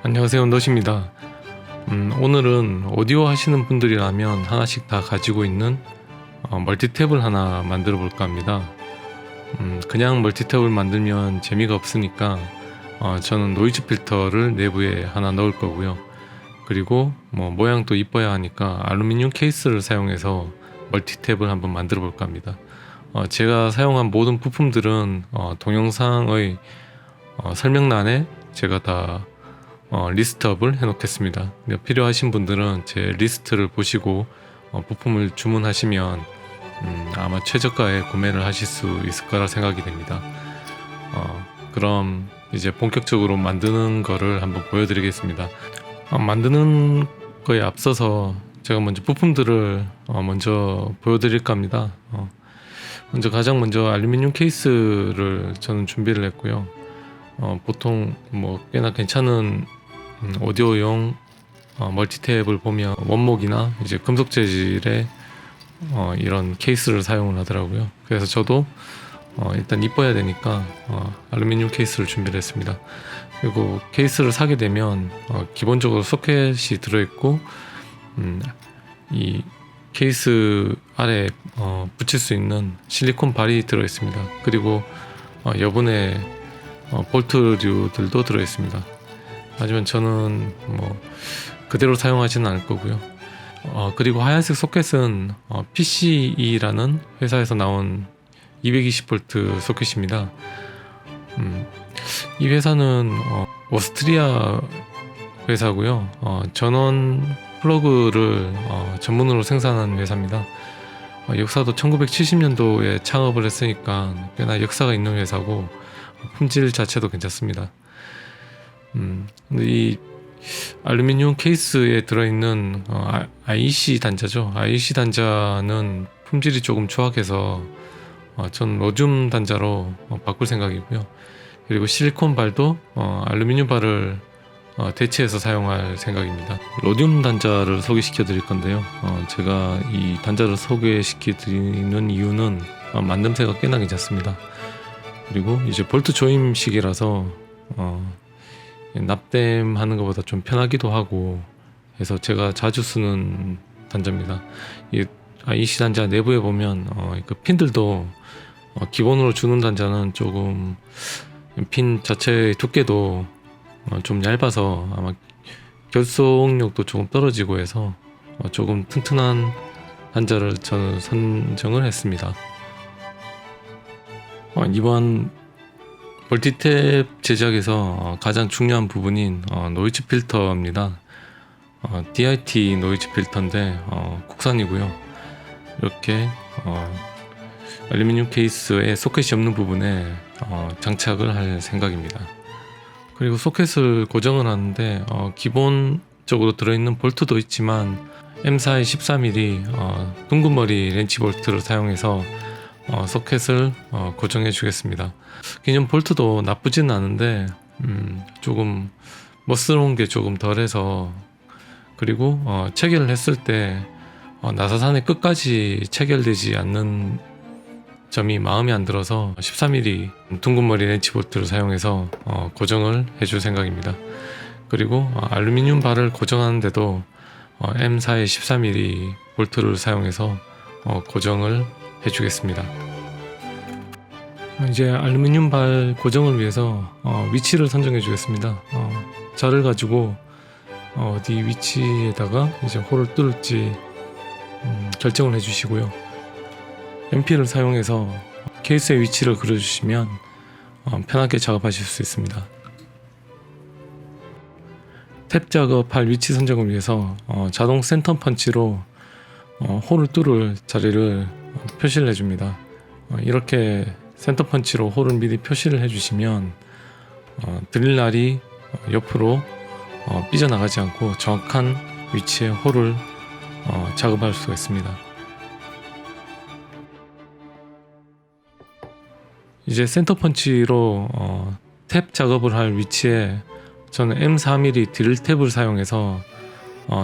안녕하세요, 너십니다. 오늘은 오디오 하시는 분들이라면 하나씩 다 가지고 있는 멀티탭을 하나 만들어 볼까 합니다. 그냥 멀티탭을 만들면 재미가 없으니까 저는 노이즈 필터를 내부에 하나 넣을 거고요. 그리고 모양도 이뻐야 하니까 알루미늄 케이스를 사용해서 멀티탭을 한번 만들어 볼까 합니다. 제가 사용한 모든 부품들은 동영상의 설명란에 제가 다 리스트업을 해 놓겠습니다. 필요하신 분들은 제 리스트를 보시고 부품을 주문하시면 아마 최저가에 구매를 하실 수 있을 거라 생각이 됩니다. 그럼 이제 본격적으로 만드는 거를 한번 보여드리겠습니다. 만드는 거에 앞서서 제가 먼저 부품들을 먼저 보여드릴까 합니다. 가장 먼저 알루미늄 케이스를 저는 준비를 했고요. 보통 꽤나 괜찮은 오디오용 멀티탭을 보면 원목이나 이제 금속 재질의 이런 케이스를 사용을 하더라고요. 그래서 저도 일단 이뻐야 되니까 알루미늄 케이스를 준비를 했습니다. 그리고 케이스를 사게 되면 기본적으로 소켓이 들어있고 이 케이스 아래 붙일 수 있는 실리콘 발이 들어있습니다. 그리고 여분의 볼트류들도 들어있습니다. 하지만 저는 그대로 사용하지는 않을 거고요. 그리고 하얀색 소켓은 PCE라는 회사에서 나온 220V 소켓입니다. 이 회사는 오스트리아 회사고요. 전원 플러그를 전문으로 생산하는 회사입니다. 역사도 1970년도에 창업을 했으니까 꽤나 역사가 있는 회사고 품질 자체도 괜찮습니다. 근데 이 알루미늄 케이스에 들어있는 IEC 단자죠. IEC 단자는 품질이 조금 추악해서 전 로듐 단자로 바꿀 생각이고요. 그리고 실리콘 발도 알루미늄 발을 대체해서 사용할 생각입니다. 로듐 단자를 소개시켜 드릴 건데요. 제가 이 단자를 소개시켜 드리는 이유는 만듦새가 꽤나 괜찮습니다. 그리고 이제 볼트 조임식이라서 납땜하는 것보다 좀 편하기도 하고 해서 제가 자주 쓰는 단자입니다. 이 IEC 단자 내부에 보면 그 핀들도 기본으로 주는 단자는 조금 핀 자체의 두께도 좀 얇아서 아마 결속력도 조금 떨어지고 해서 조금 튼튼한 단자를 저는 선정을 했습니다. 이번 멀티탭 제작에서 가장 중요한 부분인 노이즈 필터입니다. DIT 노이즈 필터인데 국산이고요. 이렇게 알루미늄 케이스에 소켓이 없는 부분에 장착을 할 생각입니다. 그리고 소켓을 고정을 하는데 기본적으로 들어있는 볼트도 있지만 M4의 14mm 둥근 머리 렌치 볼트를 사용해서 소켓을 고정해 주겠습니다. 기존 볼트도 나쁘진 않은데 조금 멋스러운 게 조금 덜해서, 그리고 체결을 했을 때 나사산의 끝까지 체결되지 않는 점이 마음에 안 들어서 13mm 둥근머리 렌치 볼트를 사용해서 고정을 해줄 생각입니다. 그리고 알루미늄 발을 고정하는데도 M4의 14mm 볼트를 사용해서 고정을 해주겠습니다. 이제 알루미늄 발 고정을 위해서 위치를 선정해 주겠습니다. 자를 가지고 어디 위치에다가 이제 홀을 뚫을지 결정을 해 주시고요. MP를 사용해서 케이스의 위치를 그려주시면 편하게 작업하실 수 있습니다. 탭 작업할 위치 선정을 위해서 자동 센터 펀치로 홀을 뚫을 자리를 표시를 해줍니다. 이렇게 센터 펀치로 홀을 미리 표시를 해주시면 드릴날이 옆으로 삐져나가지 않고 정확한 위치에 홀을 작업할 수가 있습니다. 이제 센터 펀치로 탭 작업을 할 위치에 저는 M4mm 드릴 탭을 사용해서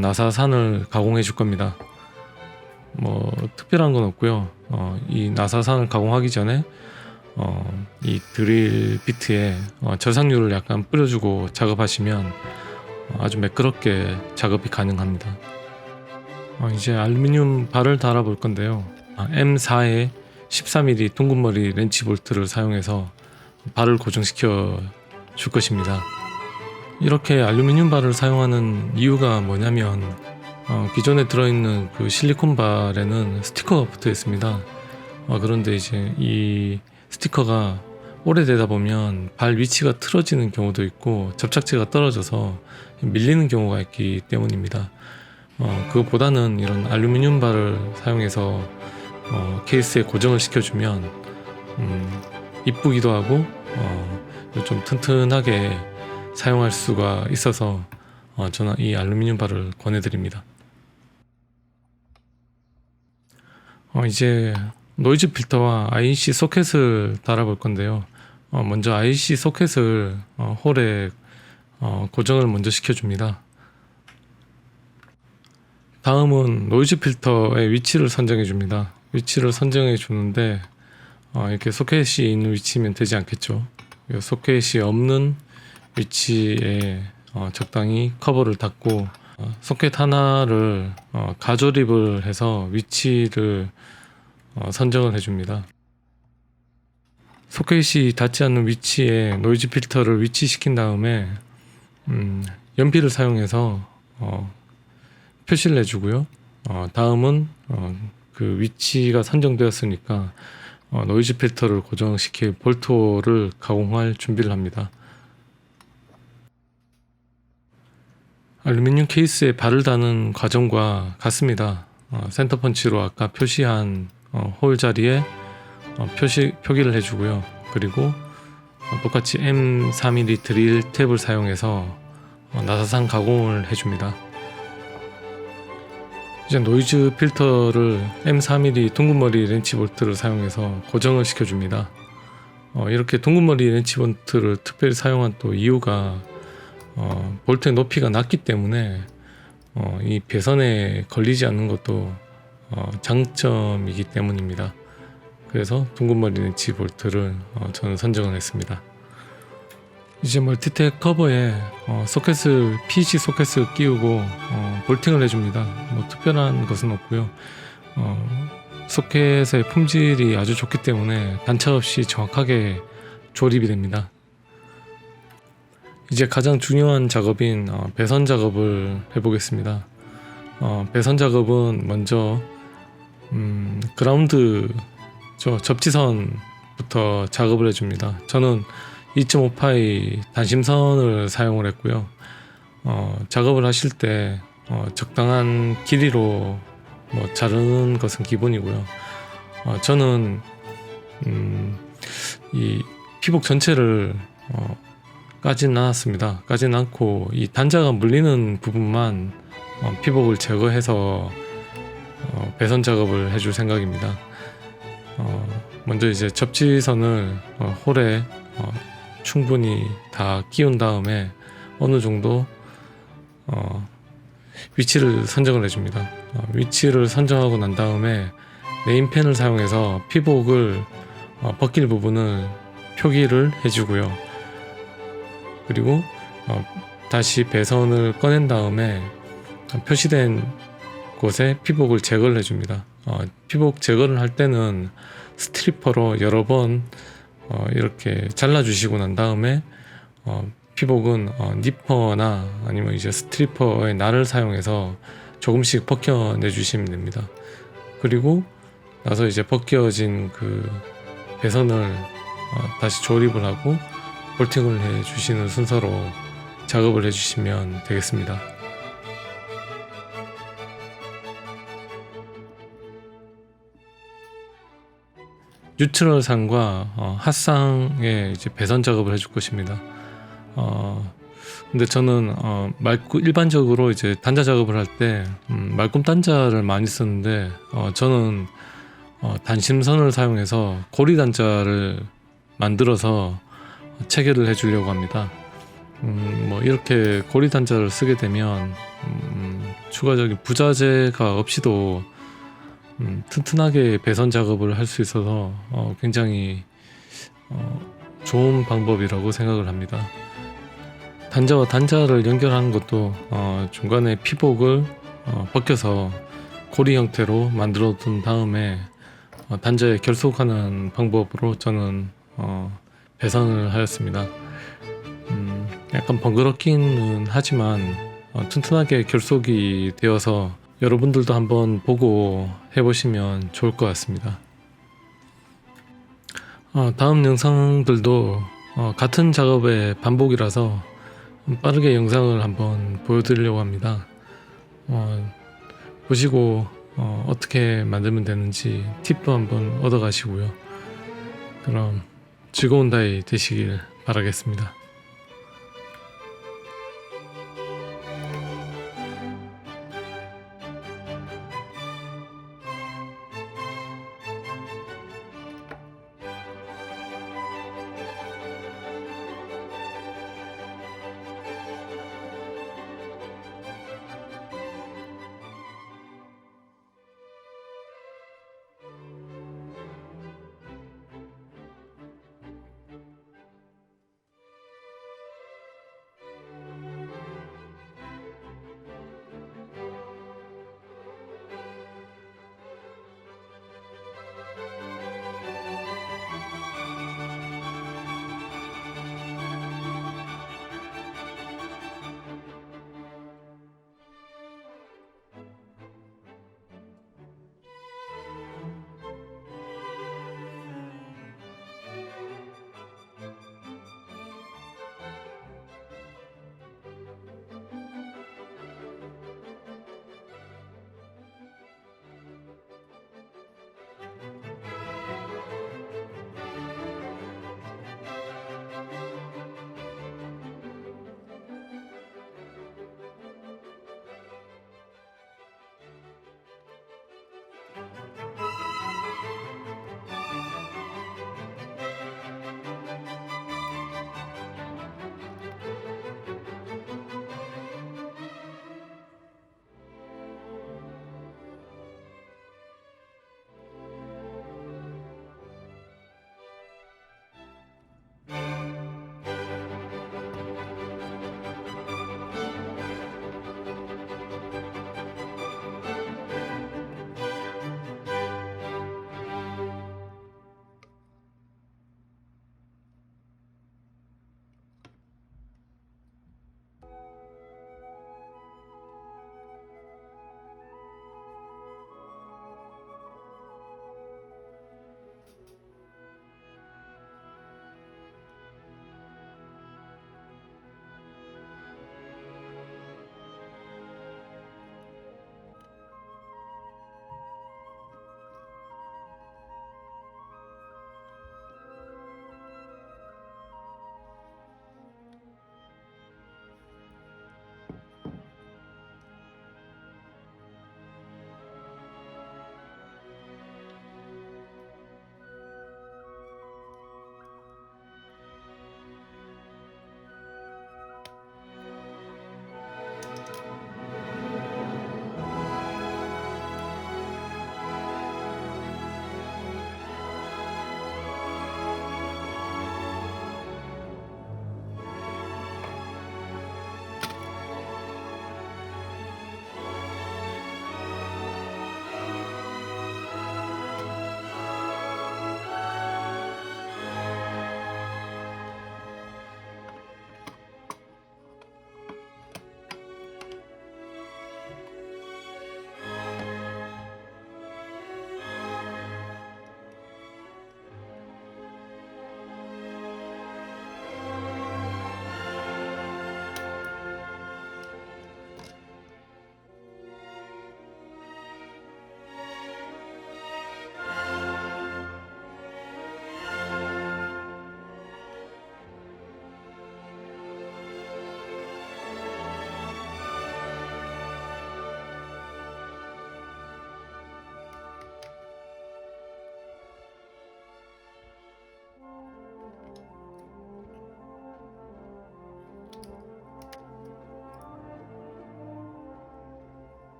나사산을 가공해 줄 겁니다. 특별한 건 없고요. 이 나사산을 가공하기 전에 이 드릴 비트에 저상류를 약간 뿌려주고 작업하시면 아주 매끄럽게 작업이 가능합니다. 이제 알루미늄 발을 달아 볼 건데요. M4에 14mm 둥근머리 렌치 볼트를 사용해서 발을 고정시켜 줄 것입니다. 이렇게 알루미늄 발을 사용하는 이유가 뭐냐면 기존에 들어있는 그 실리콘 발에는 스티커가 붙어 있습니다. 그런데 이제 이 스티커가 오래되다 보면 발 위치가 틀어지는 경우도 있고 접착제가 떨어져서 밀리는 경우가 있기 때문입니다. 그것보다는 이런 알루미늄 발을 사용해서 케이스에 고정을 시켜주면 이쁘기도 하고 좀 튼튼하게 사용할 수가 있어서 저는 이 알루미늄 발을 권해드립니다. 이제 노이즈 필터와 IC 소켓을 달아볼 건데요. 먼저 IC 소켓을 홀에 고정을 먼저 시켜줍니다. 다음은 노이즈 필터의 위치를 선정해 줍니다. 위치를 선정해 주는데 이렇게 소켓이 있는 위치면 되지 않겠죠. 소켓이 없는 위치에 적당히 커버를 닫고 소켓 하나를 가조립을 해서 위치를 선정을 해줍니다. 소켓이 닿지 않는 위치에 노이즈 필터를 위치시킨 다음에 연필을 사용해서 표시를 해주고요. 다음은 그 위치가 선정되었으니까 노이즈 필터를 고정시킬 볼트홀을 가공할 준비를 합니다. 알루미늄 케이스에 발을 다는 과정과 같습니다. 센터 펀치로 아까 표시한 홀 자리에 표기를 해주고요. 그리고 똑같이 M4mm 드릴 탭을 사용해서 나사상 가공을 해줍니다. 이제 노이즈 필터를 M4mm 둥근머리 렌치 볼트를 사용해서 고정을 시켜줍니다. 이렇게 둥근머리 렌치 볼트를 특별히 사용한 또 이유가 볼트의 높이가 낮기 때문에 이 배선에 걸리지 않는 것도 장점이기 때문입니다. 그래서 둥근머리 렌치 볼트를 저는 선정을 했습니다. 이제 멀티탭 커버에 소켓을 PEC 소켓을 끼우고 볼팅을 해줍니다. 뭐 특별한 것은 없고요. 소켓의 품질이 아주 좋기 때문에 단차 없이 정확하게 조립이 됩니다. 이제 가장 중요한 작업인 배선 작업을 해보겠습니다. 배선 작업은 먼저 그라운드 접지선부터 작업을 해줍니다. 저는 2.5파이 단심선을 사용을 했고요. 작업을 하실 때 적당한 길이로 자르는 것은 기본이고요. 저는 이 피복 전체를 까진 않았습니다. 까진 않고 이 단자가 물리는 부분만 피복을 제거해서 배선 작업을 해줄 생각입니다. 먼저 이제 접지선을 홀에 충분히 다 끼운 다음에 어느 정도 위치를 선정을 해줍니다. 위치를 선정하고 난 다음에 네임펜을 사용해서 피복을 벗길 부분을 표기를 해주고요. 그리고 다시 배선을 꺼낸 다음에 표시된 곳에 피복을 제거를 해줍니다. 피복 제거를 할 때는 스트리퍼로 여러 번 이렇게 잘라주시고 난 다음에 피복은 니퍼나 아니면 이제 스트리퍼의 날을 사용해서 조금씩 벗겨내 주시면 됩니다. 그리고 나서 이제 벗겨진 그 배선을 다시 조립을 하고 볼팅을 해 주시는 순서로 작업을 해 주시면 되겠습니다. 뉴트럴상과 핫상에 이제 배선 작업을 해줄 것입니다. 근데 저는 일반적으로 이제 단자 작업을 할 때 말꿈 단자를 많이 쓰는데 저는 단심선을 사용해서 고리 단자를 만들어서 체결을 해주려고 합니다. 뭐 이렇게 고리 단자를 쓰게 되면 추가적인 부자재가 없이도 튼튼하게 배선 작업을 할 수 있어서 굉장히 좋은 방법이라고 생각을 합니다. 단자와 단자를 연결하는 것도 중간에 피복을 벗겨서 고리 형태로 만들어 둔 다음에 단자에 결속하는 방법으로 저는 배선을 하였습니다. 약간 번거롭기는 하지만 튼튼하게 결속이 되어서 여러분들도 한번 보고 해보시면 좋을 것 같습니다. 다음 영상들도 같은 작업의 반복이라서 빠르게 영상을 한번 보여드리려고 합니다. 보시고 어떻게 만들면 되는지 팁도 한번 얻어 가시고요. 그럼 즐거운 다이 되시길 바라겠습니다.